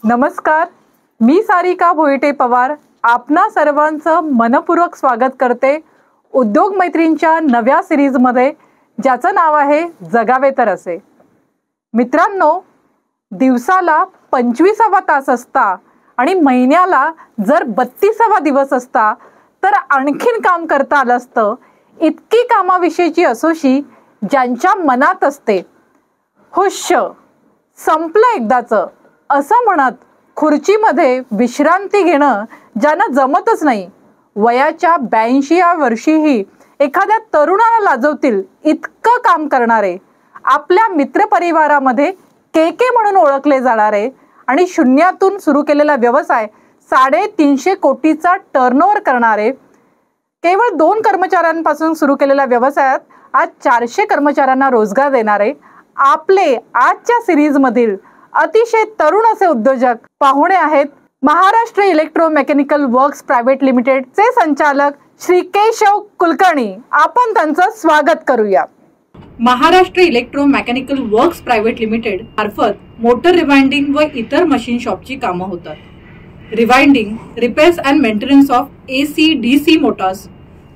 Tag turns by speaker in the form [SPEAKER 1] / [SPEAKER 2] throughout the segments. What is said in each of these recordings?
[SPEAKER 1] नमस्कार, मी सारिका भोईटे पवार आपणा सर्वांचं मनपूर्वक स्वागत करते उद्योग मैत्रींच्या नव्या सिरीजमध्ये, ज्याचं नाव आहे जगावे तर असे. मित्रांनो, दिवसाला 25वा तास असता आणि महिन्याला जर 32वा दिवस असता तर आणखीन काम करता आलं असतं. इतकी कामाविषयीची असोशी ज्यांच्या मनात असते, हुश संपलं एकदाचं असं म्हणत खुर्चीमध्ये विश्रांती घेणं ज्यांना जमतच नाही, वयाच्या 82व्या वर्षीही एखाद्या तरुणाला लाजवतील इतकं काम करणारे, आपल्या मित्रपरिवारामध्ये के म्हणून ओळखले जाणारे आणि शून्यातून सुरू केलेला व्यवसाय 350 कोटीचा टर्नओव्हर करणारे, केवळ 2 कर्मचाऱ्यांपासून सुरू केलेल्या व्यवसायात आज 400 कर्मचाऱ्यांना रोजगार देणारे आपले आजच्या सिरीजमधील अतिशय तरुण असे उद्योजक पाहुणे आहेत. महाराष्ट्र इलेक्ट्रोमेकॅनिकल वर्क्स प्रायव्हेट लिमिटेडचे संचालक श्री केशव कुलकर्णी. आपण त्यांचं स्वागत करूया.
[SPEAKER 2] Maharashtra electromechanical works private limited मार्फत मोटर रिवाइंडिंग व इतर मशीन शॉपची कामं होतात. Rewinding, repairs and maintenance of AC, DC Motors,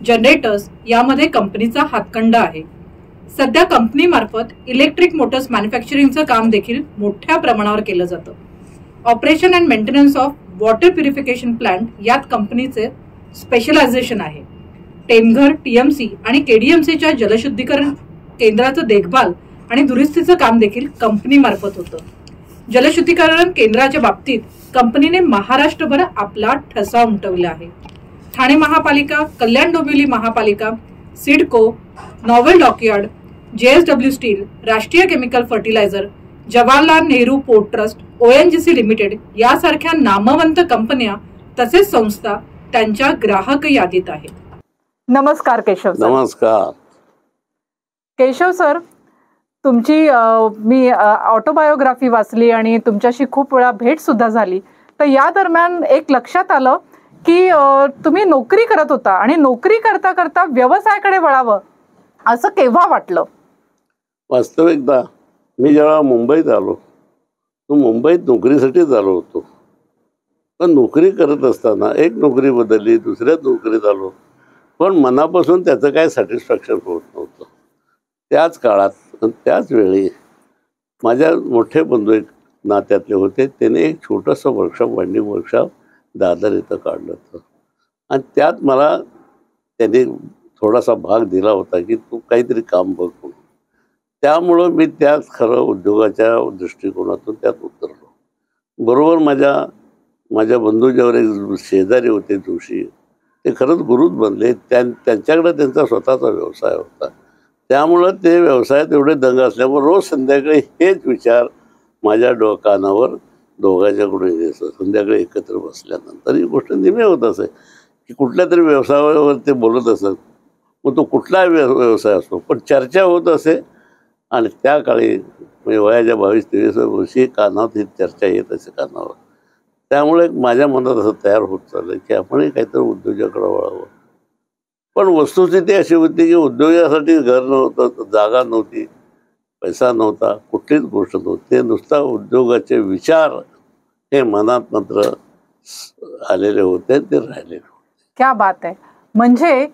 [SPEAKER 2] generators यामध्ये कंपनीचा हातखंडा आहे. सध्या कंपनी मार्फत इलेक्ट्रिक मोटर्स मॅन्युफॅक्चरिंगचं काम देखील मोठ्या प्रमाणावर केलं जातं. Operation and maintenance of water purification plant यात कंपनीचे स्पेशलायझेशन आहे. टेमघर, TMC आणि KDMCच्या जलशुद्धीकरण केंद्राचं देखभाल आणि दुरुस्तीचं काम देखील कंपनी मार्फत होतं. जलशुद्धीकरण केंद्राच्या बाबतीत कंपनीने महाराष्ट्रभर आपला ठसा उमटवला आहे. ठाणे महापालिका, कल्याण डोंबिवली महापालिका, CIDCO, naval dockyard, JSW steel, Rashtriya chemical fertiliser, Jawaharlal Nehru port trust, ONGC limited यासारख्या नामवंत कंपन्या तसेच संस्था त्यांच्या ग्राहक यादीत आहेत.
[SPEAKER 1] नमस्कार केशव सर.
[SPEAKER 3] नमस्कार
[SPEAKER 1] केशव सर, तुमची मी ऑटोबायोग्राफी वाचली आणि तुमच्याशी खूप वेळा भेट सुद्धा झाली. तर या दरम्यान एक लक्षात आलं की तुम्ही नोकरी करत होता आणि नोकरी करता करता व्यवसायाकडे वळावं असं केव्हा वाटलं?
[SPEAKER 3] वास्तविकता मी जेव्हा मुंबईत आलो, तो मुंबईत नोकरीसाठीच आलो होतो. पण नोकरी करत असताना एक नोकरी बदलली, दुसऱ्या नोकरीत आलो, पण मनापासून त्याचं काय सॅटिस्फॅक्शन होत नव्हतं. त्याच काळात त्याच वेळी माझ्या मोठे बंधू एक नात्यातले होते, त्याने एक छोटंसं वर्कशॉप, वाइंडिंग वर्कशॉप दादर इथं काढलं होतं आणि त्यात मला त्याने थोडासा भाग दिला होता की तू काहीतरी काम बघ म्हणून. त्यामुळं मी त्यात खरं उद्योगाच्या दृष्टिकोनातून त्यात उतरलो. बरोबर माझ्या बंधू ज्यावर एक शेजारी होते जोशी, ते खरंच गुरुच बनले. त्यांच्याकडे त्यांचा स्वतःचा व्यवसाय होता. त्यामुळं ते व्यवसायात एवढे दंग असल्यामुळे रोज संध्याकाळी हेच विचार माझ्या कानावर दोघांच्याकडून यायचं. संध्याकाळी एकत्र बसल्यानंतर ही गोष्ट नेहमी होत असे की कुठल्या तरी व्यवसायावर ते बोलत असत. मग तो कुठलाही व्यवसाय असतो, पण चर्चा होत असे. आणि त्या काळी म्हणजे वयाच्या 22-23 वर्षी कानावर ही चर्चा येत असे कानावर. त्यामुळे माझ्या मनात असं तयार होत चाललं की आपणही काहीतरी उद्योगाकडे वळावं. पण वस्तुस्थिती अशी होती की उद्योगासाठी घर नव्हतं, जागा नव्हती, पैसा नव्हता, कुठलीच गोष्ट नव्हती. नुसता उद्योगाचे विचार हे मनात मात्र आलेले होते, ते राहिलेले होते.
[SPEAKER 1] क्या बात आहे. म्हणजे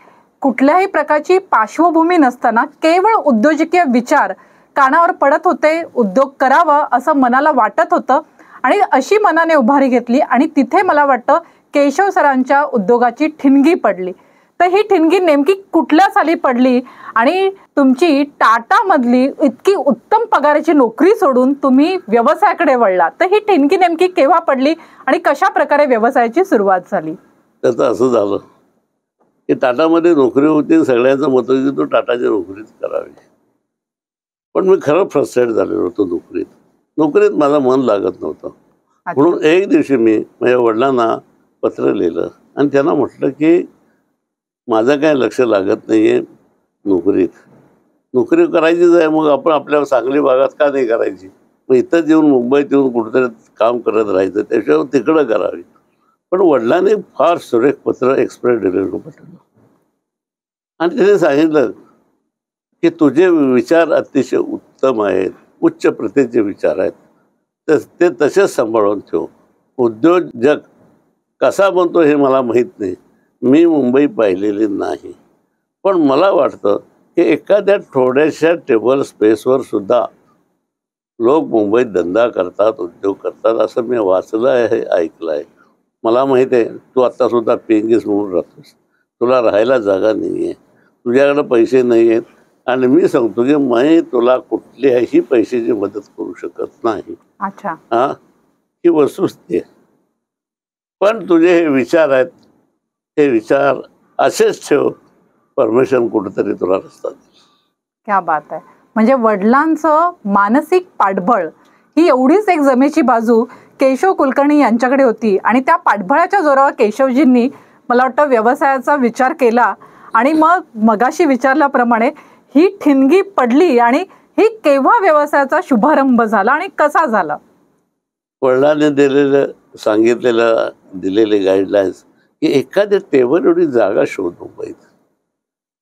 [SPEAKER 1] कुठल्याही प्रकारची पार्श्वभूमी नसताना केवळ उद्योजकीय विचार कानावर पडत होते. उद्योग करावा असं मनाला वाटत होतं आणि अशी मनाने उभारी घेतली आणि तिथे मला वाटतं केशव सरांच्या उद्योगाची ठिणगी पडली. तर ही ठिणगी नेमकी कुठल्या साली पडली आणि तुमची टाटामधली इतकी उत्तम पगाराची नोकरी सोडून तुम्ही व्यवसायाकडे वळला, तर ही ठिणगी नेमकी केव्हा पडली आणि कशा प्रकारे व्यवसायाची सुरुवात झाली?
[SPEAKER 3] त्याचं असं झालं की टाटामध्ये नोकरी होती, सगळ्यांचं मत होतं की तो टाटाच्या नोकरीत करावी. पण मी खरं फ्रस्ट्रेट झालेलो होतो नोकरीत माझं मन लागत नव्हतं. म्हणून एक दिवशी मी माझ्या वडिलांना पत्र लिहिलं आणि त्यांना म्हटलं की माझं काय लक्ष लागत नाही आहे नोकरीत. नोकरी करायचीच आहे, मग आपण आपल्या सांगली भागात का नाही करायची? मग इथंच येऊन मुंबईत येऊन कुठेतरी काम करत राहायचं, त्याच्यावर तिकडं करावी. पण वडिलांनी फार सुरेख पत्र एक्सप्रेस डिलिव्हरी पाठवलं आणि त्याने सांगितलं की तुझे विचार अतिशय उत्तम आहेत, उच्च प्रतीचे विचार आहेत, ते तसेच सांभाळून ठेव. उद्योजक कसा बनतो हे मला माहीत नाही, मी मुंबई पाहिलेली नाही. पण मला वाटतं की एखाद्या थोड्याशा टेबल स्पेसवर सुद्धा लोक मुंबईत धंदा करतात, उद्योग करतात, असं मी वाचलं आहे, ऐकलं आहे. मला माहीत आहे तू आत्तासुद्धा पेंगीस म्हणून राहतोस, तुला राहायला जागा नाही आहे, तुझ्याकडे पैसे नाही आहेत, आणि मी सांगतो की मी तुला कुठल्याही पैशाची मदत करू शकत नाही.
[SPEAKER 1] अच्छा.
[SPEAKER 3] हां, ही वस्तुस्थिती आहे. पण तुझे हे विचार आहेत, हे विचार असेच ठेव, परमेश्वर कुठेतरी तुला रस्ता देईल.
[SPEAKER 1] क्या बात आहे. म्हणजे वडिलांचं मानसिक पाठबळ ही एवढीच एक जमेची बाजू केशव कुलकर्णी यांच्याकडे होती, आणि त्या पाठबळाच्या जोरावर केशवजींनी मला वाटतं व्यवसायाचा विचार केला, आणि मग मगाशी विचारल्याप्रमाणे ही ठिणगी पडली. आणि ही केव्हा व्यवसायाचा शुभारंभ झाला आणि कसा झाला?
[SPEAKER 3] वडिलांनी दिलेले गाईडलाईन्स की एखाद्या टेबल एवढी जागा शोध मुंबईत.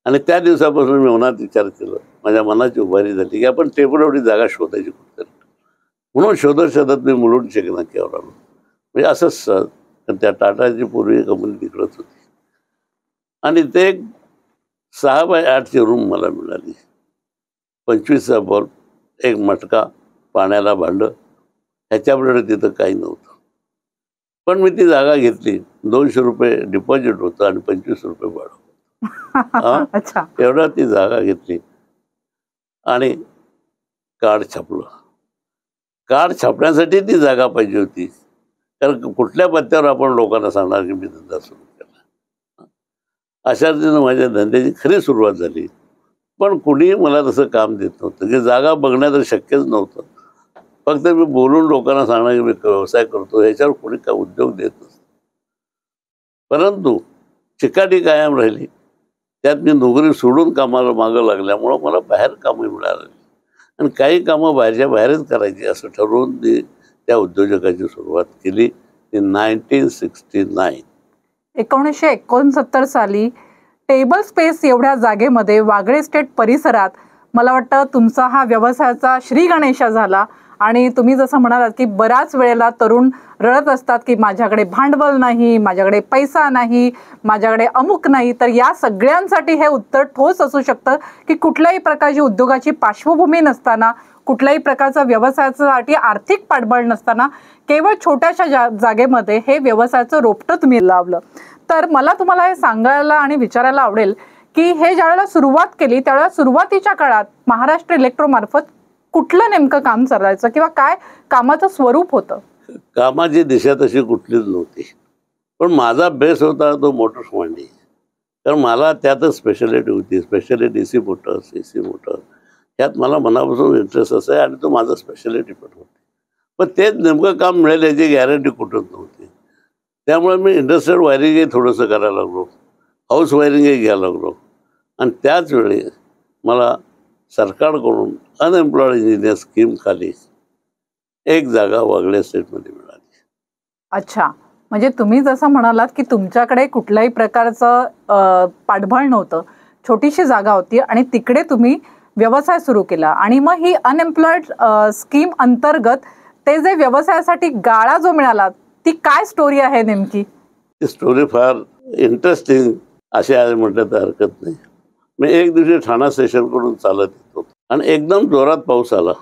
[SPEAKER 3] आणि त्या दिवसापासून मी मनात विचार केला, माझ्या मनाची उभारी झाली की आपण टेबल एवढी जागा शोधायची कुठतरी. म्हणून शोधत मी मुलुंड नाक्यावर आलो. म्हणजे असंच सहज, त्या टाटाची पूर्वी कंपनी तिकडंच होती, आणि ते 6x8ची रूम मला मिळाली. 25चा बल्ब, एक मटका, पाण्याला भांडं, ह्याच्यापुढे तिथं काही नव्हतं. पण मी ती जागा घेतली. 200 रुपये डिपॉझिट होतं आणि 25 रुपये भाडं.
[SPEAKER 1] अच्छा.
[SPEAKER 3] एवढा ती जागा घेतली आणि कार्ड छापलं. कार्ड छापण्यासाठी ती जागा पाहिजे होती, कारण कुठल्या पत्त्यावर आपण लोकांना सांगणार की मी धंदा सुरू केला. अशा रीतीनं माझ्या धंद्याची खरी सुरुवात झाली. पण कुणीही मला तसं काम देत नव्हतं, की जागा बघणं तर शक्यच नव्हतं. फक्त मी बोलून लोकांना सांगणार की मी व्यवसाय करतो, ह्याच्यावर कोणी काय उद्योग देत नसतं. परंतु चिकाटी कायम राहिली. त्यात मी नोकरी सोडून कामाला मागं लागल्यामुळं मला बाहेर कामं मिळाली, आणि काही कामं बाहेरच करायची असं ठरवून मी त्या उद्योजकाची सुरुवात केली. 1969.
[SPEAKER 1] 1969 साली टेबल स्पेस एवढ्या जागेमध्ये वागळे स्टेट परिसरात मला वाटतं तुमचा हा व्यवसायाचा श्री गणेशा झाला. आणि तुम्ही जसं म्हणालात की बऱ्याच वेळेला तरुण रडत असतात की माझ्याकडे भांडवल नाही, माझ्याकडे पैसा नाही, माझ्याकडे अमुक नाही. तर या सगळ्यांसाठी हे उत्तर ठोस असू शकतं की कुठल्याही प्रकारची उद्योगाची पार्श्वभूमी नसताना, कुठल्याही प्रकारचा व्यवसायासाठी आर्थिक पाठबळ नसताना, केवळ छोट्याशा जागेमध्ये हे व्यवसायाचं रोपटं तुम्ही लावलं. तर मला तुम्हाला हे सांगायला आणि विचारायला आवडेल की हे ज्यावेळेला सुरुवात केली त्यावेळेला सुरुवातीच्या काळात महाराष्ट्र इलेक्ट्रोमार्फत कुठलं नेमकं काम चालायचं किंवा काय कामाचं स्वरूप होतं?
[SPEAKER 3] कामाची दिशा तशी कुठलीच नव्हती. पण माझा बेस होता तो मोटर्स मांडी, कारण मला त्यातच स्पेशालिटी होती. Speciality DC Motors, AC motor, यात मला मनापासून इंटरेस्ट असाय, आणि तो माझा स्पेशालिटी पण होती. पण तेच नेमकं काम मिळेल याची गॅरंटी कुठंच नव्हती. त्यामुळे मी इंडस्ट्रियल वायरिंगही थोडंसं करायला लागलो, हाऊस वायरिंगही घ्यायला लागलो. आणि त्याच वेळी मला सरकारकडून अनएम्प्लॉईड इंजिनियर स्कीम खाली एक जागा वागळे स्टेटमध्ये मिळाली.
[SPEAKER 1] अच्छा. म्हणजे तुम्ही जसं म्हणालात की तुमच्याकडे कुठल्याही प्रकारचं पाठबळ नव्हतं, छोटीशी जागा होती, आणि तिकडे तुम्ही व्यवसाय सुरू केला. आणि मग ही अनएम्प्लॉईड स्कीम अंतर्गत ते जे व्यवसायासाठी गाळा जो मिळाला, ती काय स्टोरी आहे नेमकी?
[SPEAKER 3] ती स्टोरी फार इंटरेस्टिंग अशी आहे म्हटलं तर हरकत नाही. मी एक दिवशी ठाणा स्टेशनकडून चालत येतो, आणि एकदम जोरात पाऊस आला.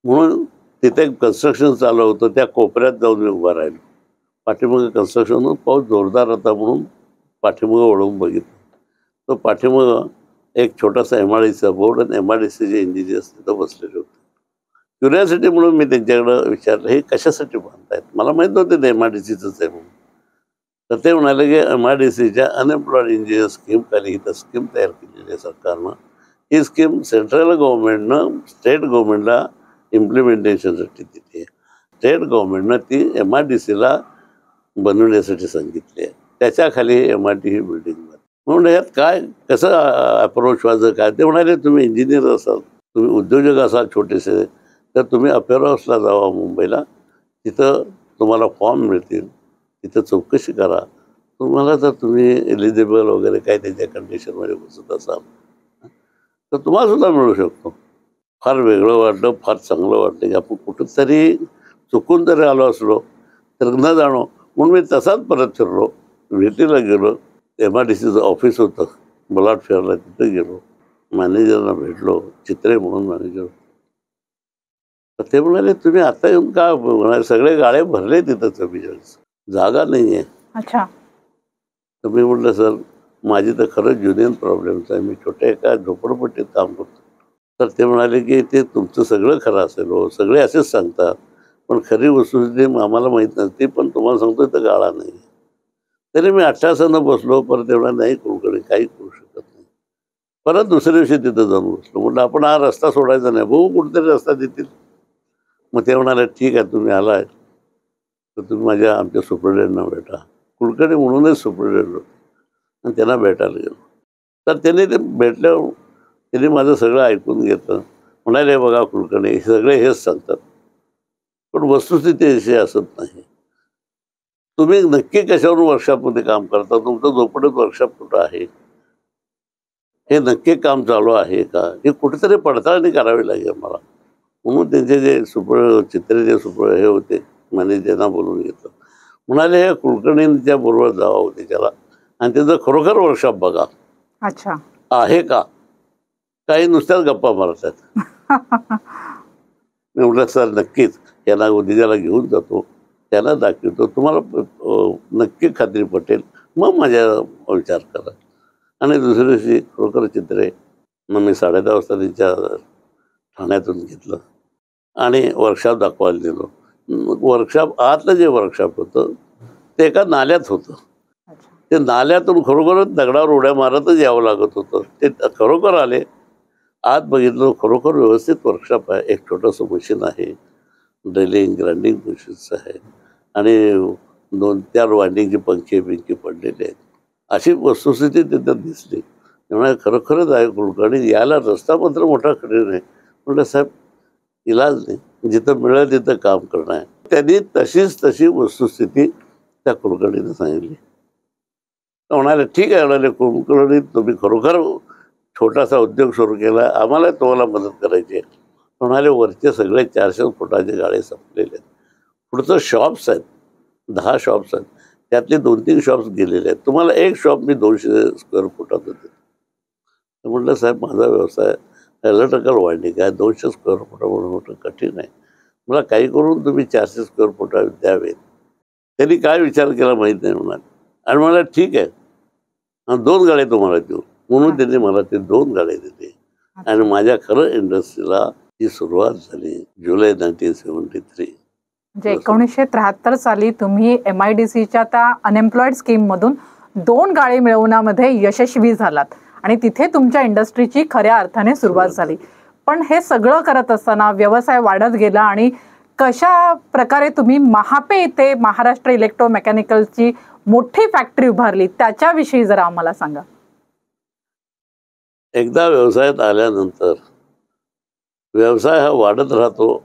[SPEAKER 3] म्हणून तिथे कन्स्ट्रक्शन चालू होतं, त्या कोपऱ्यात जाऊन मी उभा राहिलो. पाठीमागे कन्स्ट्रक्शन, पाऊस जोरदार होता म्हणून पाठीमागं वळून बघितलं. तो पाठीमागं एक छोटासा MIDCचा बोर्ड आणि MIDCचे इंजिनियर्स तिथं बसलेले होते. क्युरियासिटी म्हणून मी त्यांच्याकडं विचारलं, हे कशासाठी बांधतायत? मला माहीत नव्हतं ते MIDCचंच आहे म्हणून. तर ते म्हणाले की MIDCच्या अनएम्प्लॉईड इंजिनियर स्कीम खाली ही तर स्कीम तयार केलेली आहे सरकारनं. ही स्कीम सेंट्रल गव्हर्नमेंटनं स्टेट गव्हर्नमेंटला इम्प्लिमेंटेशनसाठी दिली आहे. स्टेट गव्हर्नमेंटनं ती MIDCला बनवण्यासाठी सांगितली आहे. त्याच्याखाली MIDC ही बिल्डिंग बनली. म्हणून यात काय कसं अप्रोच व्हायचं काय? ते म्हणाले तुम्ही इंजिनियर असाल, तुम्ही उद्योजक असाल छोटेसे, तर तुम्ही अपेरा हाऊसला जावा मुंबईला, तिथं तुम्हाला फॉर्म मिळतील, तिथं चौकशी करा. तुम्हाला जर तुम्ही एलिजिबल वगैरे काय त्याच्या कंडिशनमध्ये बसत असाल तर तुम्हाला सुद्धा मिळू शकतो. फार वेगळं वाटलं, फार चांगलं वाटलं की आपण कुठंतरी चुकून जरी आलो असलो तर न जाणो म्हणून मी तसाच परत फिरलो, भेटीला गेलो. MIDCचं ऑफिस होतं बलाट फेअरला, तिथे गेलो, मॅनेजरना भेटलो, चित्रे म्हणून मॅनेजर. तर ते म्हणाले तुम्ही आता येऊन का, म्हणाले सगळे गाळे भरले तिथं 44, जागा नाही आहे.
[SPEAKER 1] अच्छा.
[SPEAKER 3] तर मी म्हटलं सर माझी तर खरंच युनियन प्रॉब्लेम्स आहे, मी छोट्या एका झोपडपट्टीत काम करतो. तर ते म्हणाले की ते तुमचं सगळं खरं असेल हो, सगळे असेच सांगतात, पण खरी वस्तुस्थिती आम्हाला माहीत नसते, पण तुम्हाला सांगतो तर गाळा नाही. तरी मी अट्टासानं बसलो. परत एवढा नाही कुलकर्णी काही करू शकत नाही. परत दुसऱ्या दिवशी तिथं जाऊन बसलो. म्हटलं आपण हा रस्ता सोडायचा नाही, बघू कुठेतरी रस्ता देतील. मग ते म्हणाले ठीक आहे तुम्ही आलाय तर तुम्ही आमच्या सुपरिटेंडेंटना भेटा. कुलकर्णी म्हणूनच सुपरिटेंडेंट होते आणि त्यांना भेटायला गेलो. तर त्यांनी ते भेटल्यावर त्यांनी माझं सगळं ऐकून घेतलं. म्हणाले बघा कुलकर्णी सगळे हेच सांगतात, पण वस्तुस्थिती अशी असत नाही. तुम्ही नक्की कशावर वर्कशॉपमध्ये काम करता, तुमचं झोपडीत वर्कशॉप कुठं आहे, हे नक्की काम चालू आहे का, हे कुठेतरी पडताळणी करावी लागेल मला. म्हणून त्यांचे जे चित्रे जे हे होते मॅनेजरना बोलून घेतलं. म्हणाले हे कुलकर्णींच्या बरोबर जावं त्याच्याला आणि त्याचं खरोखर वर्कशॉप बघा.
[SPEAKER 1] अच्छा.
[SPEAKER 3] आहे का, काही नुसत्याच गप्पा मारतात. मी म्हटलं सर नक्कीच यांना उद्याला घेऊन जातो, त्यांना दाखवतो, तुम्हाला नक्की खात्री पटेल, मग माझ्या विचार करा. आणि दुसऱ्या दिवशी खरोखर चित्रे मग मी 10:30 वाजता त्यांच्या ठाण्यातून घेतलं आणि वर्कशॉप दाखवायला दिलो. वर्कशॉप आतलं जे वर्कशॉप होतं ते एका नाल्यात होतं. ते नाल्यातून खरोखरच दगडावर उड्या मारतच यावं लागत होतं. ते खरोखर आले, आत बघितलं, खरोखर व्यवस्थित वर्कशॉप आहे. एक छोटंसं मशीन आहे, ड्रिलिंग ग्राइंडिंग मशीन्स आहे आणि 2-4 वाइंडिंगचे पंखे पडलेले आहेत. अशी वस्तुस्थिती तिथं दिसली. त्यामुळे खरोखरच आहे कुलकर्णी, यायला रस्ता मात्र मोठा कठीण आहे. म्हटलं साहेब इलाज नाही, जिथं मिळेल तिथं काम करणं आहे. त्यांनी तशी वस्तुस्थिती त्या कुलकर्णीने सांगितली. म्हणाले ठीक आहे, म्हणाले कुलकर्णी तुम्ही खरोखर छोटासा उद्योग सुरू केला, आम्हाला तुम्हाला मदत करायची आहे. म्हणाले वरचे सगळे 400 फुटाचे गाळे संपलेले आहेत, पुढचं शॉप्स आहेत, 10 शॉप्स आहेत, त्यातले 2-3 शॉप्स गेलेले आहेत, तुम्हाला एक शॉप मी 200 स्क्वेअर फुटात देते. तर म्हटलं साहेब माझा व्यवसाय इलेक्ट्रिकल वाइंडिंग आहे, 200 स्क्वेअर फुटामुळे मोठं कठीण आहे, मला काही करून तुम्ही 400 स्क्वेअर फुटा द्यावेत. त्यांनी काय विचार केला माहीत नाही म्हणाले आणि मला ठीक आहे 2 गाळे तुम्हाला देऊ. म्हणून त्यांनी मला ते 2 गाळे दिले आणि माझ्या खरं इंडस्ट्रीला ही सुरुवात झाली जुलै 1973.
[SPEAKER 1] म्हणजे 1973 साली तुम्ही MIDCच्या त्या अनएम्प्लॉईड स्कीममधून 2 गाळे मिळवण्यामध्ये यशस्वी झालात आणि तिथे तुमच्या इंडस्ट्रीची खऱ्या अर्थाने सुरुवात झाली. पण हे सगळं करत असताना व्यवसाय वाढत गेला आणि कशा प्रकारे तुम्ही महापे येथे महाराष्ट्र इलेक्ट्रोमेकॅनिकलची मोठी फॅक्टरी उभारली त्याच्याविषयी जरा आम्हाला सांगा.
[SPEAKER 3] एकदा व्यवसायात आल्यानंतर व्यवसाय हा वाढत राहतो,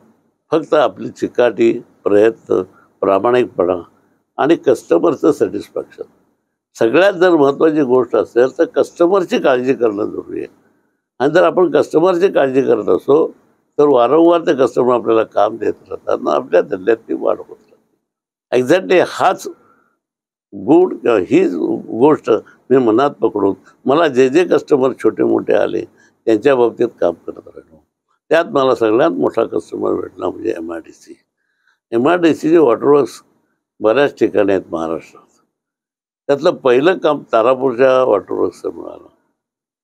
[SPEAKER 3] फक्त आपली चिकाटी, प्रयत्न, प्रामाणिकपणा आणि कस्टमरचं सॅटिस्फॅक्शन. सगळ्यात जर महत्त्वाची गोष्ट असेल तर कस्टमरची काळजी करणं जरुरी आहे. आणि जर आपण कस्टमरची काळजी करत असो तर वारंवार ते कस्टमर आपल्याला काम देत राहतात ना, आपल्या धंद्यातली वाढ होत राहते. एक्झॅक्टली हाच गुण ही गोष्ट मी मनात पकडून मला जे कस्टमर छोटे मोठे आले त्यांच्या बाबतीत काम करत राहिलो. त्यात मला सगळ्यात मोठा कस्टमर भेटला म्हणजे MIDC. MIDCचे वॉटरवर्क्स बऱ्याच ठिकाणी आहेत महाराष्ट्रात. त्यातलं पहिलं काम तारापूरच्या वॉटरवर्क्सचं मिळालं.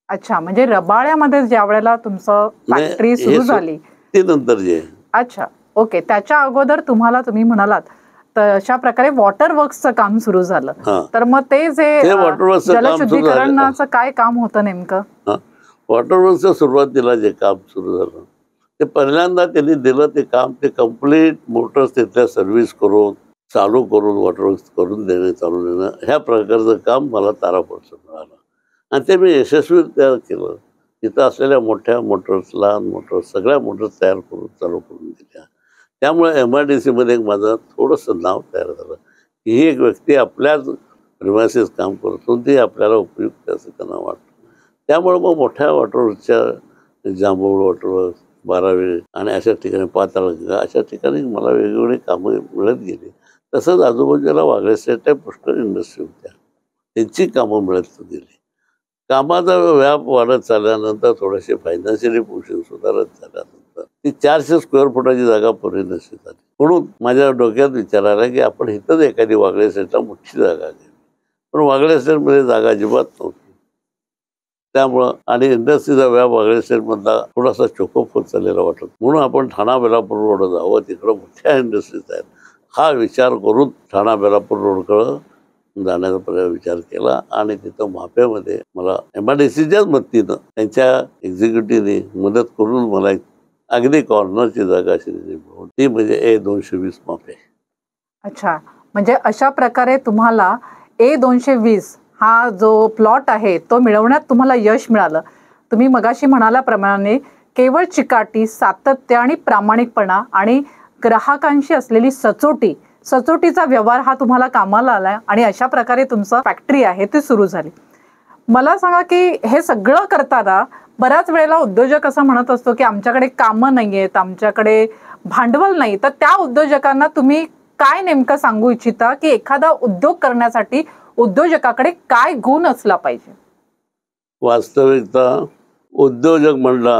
[SPEAKER 1] अच्छा, म्हणजे रबाळ्यामध्ये ज्या वेळेला तुमचं फॅक्टरी सुरू झाली
[SPEAKER 3] ते नंतर जे.
[SPEAKER 1] अच्छा, ओके. त्याच्या अगोदर तुम्ही म्हणालात तशा प्रकारे वॉटर वर्क्सचं काम सुरू झालं. तर मग ते जे जलशुद्धीकरणाचं काय काम होतं नेमकं?
[SPEAKER 3] वॉटर वर्क्सच्या सुरुवातीला जे काम सुरू झालं ते पहिल्यांदा त्यांनी दिलं ते काम, ते कम्प्लीट मोटर्स तिथल्या सर्व्हिस करून चालू करून वॉटर वर्क्स करून देणे, चालू देणं, ह्या प्रकारचं काम मला तारापूरचं मिळालं आणि ते मी यशस्वीरित्या केलं. तिथं असलेल्या मोठ्या मोटर्स, लहान मोटर्स, सगळ्या मोटर्स तयार करून चालू करून दिल्या. त्यामुळे MIDCमध्ये माझं थोडंसं नाव तयार झालं की ही एक व्यक्ती आपल्याच प्रिमायसेस काम करतो, ती आपल्याला उपयुक्त असं त्यांना वाटतं. त्यामुळे मग मोठ्या वॉटरवर्क्सच्या जांभूळ वॉटरवर्क्स, 12 आणि अशा ठिकाणी पाताळगंगा, अशा ठिकाणी मला वेगवेगळी कामं मिळत गेली. तसंच आजूबाजूला वागळे सेटच्या पुष्कळ इंडस्ट्री होत्या, त्यांची कामं मिळत गेली. कामाचा व्याप वाढत चालल्यानंतर थोडेसे फायनान्शियली पोझिशन सुधारत झाल्यानंतर ती 400 स्क्वेअर फुटाची जागा पुरे नसते झाली. म्हणून माझ्या डोक्यात विचार आला की आपण इथंच एखादी वागळे सेटला मोठी जागा घ्यावी. पण वागळे सेटमध्ये जागा अजिबात नव्हती. त्यामुळं आणि इंडस्ट्रीचा व्याप वागळे सेटमधला थोडासा चोकोप होत चाललेला वाटत. म्हणून आपण ठाणा बेलापूर रोड जावं, तिकडं मोठ्या इंडस्ट्रीज आहेत हा विचार करून ठाणा बेलापूर रोडकडं जाण्याचा विचार केला. आणि तिथं माप्यामध्ये मला MIDCच्याच मदतीनं त्यांच्या एक्झिक्युटिव्हने मदत करून मला एक अगदी कॉर्नरची जागा अशी मिळून ती म्हणजे A220 मापे.
[SPEAKER 1] अच्छा, म्हणजे अशा प्रकारे तुम्हाला A220 हा जो प्लॉट आहे तो मिळवण्यात तुम्हाला यश मिळालं. तुम्ही मगाशी म्हणाल्याप्रमाणे केवळ चिकाटी, सातत्य आणि प्रामाणिकपणा आणि ग्राहकांशी असलेली सचोटीचा व्यवहार हा तुम्हाला कामाला आलाय आणि अशा प्रकारे तुमचं फॅक्टरी आहे ती सुरू झाली. मला सांगा की हे सगळं करताना बऱ्याच वेळेला उद्योजक असं म्हणत असतो की आमच्याकडे कामं नाही आहेत, आमच्याकडे भांडवल नाही. तर त्या उद्योजकांना तुम्ही काय नेमकं सांगू इच्छिता की एखादा उद्योग करण्यासाठी उद्योजकाकडे काय गुण असला पाहिजे?
[SPEAKER 3] वास्तविकता उद्योजक म्हणला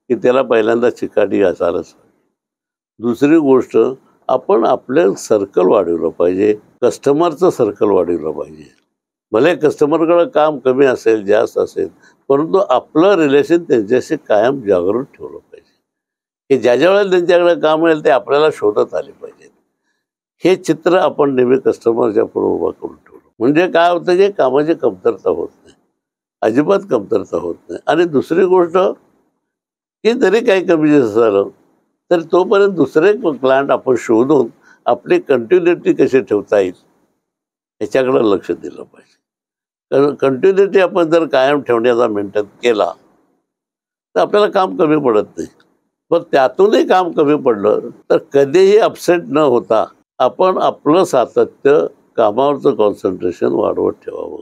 [SPEAKER 3] की त्याला पहिल्यांदा चिकाटी असायलाच. दुसरी गोष्ट, आपण आपलं सर्कल वाढवलं पाहिजे, कस्टमरचं सर्कल वाढवलं पाहिजे. भले कस्टमरकडं काम कमी असेल जास्त असेल, परंतु आपलं रिलेशन त्यांच्याशी कायम जागृत ठेवलं पाहिजे की ज्या वेळेला त्यांच्याकडे काम मिळेल ते आपल्याला शोधत आले पाहिजेत. हे चित्र आपण नेहमी कस्टमरच्या पुढे उभं करून ठेवलं म्हणजे काय होतं की कामाची कमतरता होत नाही, अजिबात कमतरता होत नाही. आणि दुसरी गोष्ट की जरी काही कमी जास्त झालं तर तोपर्यंत दुसरे क्लायंट आपण शोधून आपली कंटिन्युटी कशी ठेवता येईल याच्याकडे लक्ष दिलं पाहिजे. कारण कंटिन्युटी आपण जर कायम ठेवण्याचा मेंटेन केला तर आपल्याला काम कमी पडत नाही. पण त्यातूनही काम कमी पडलं तर कधीही अपसेट न होता आपण आपलं सातत्य, कामावरचं कॉन्सन्ट्रेशन वाढवत ठेवावं.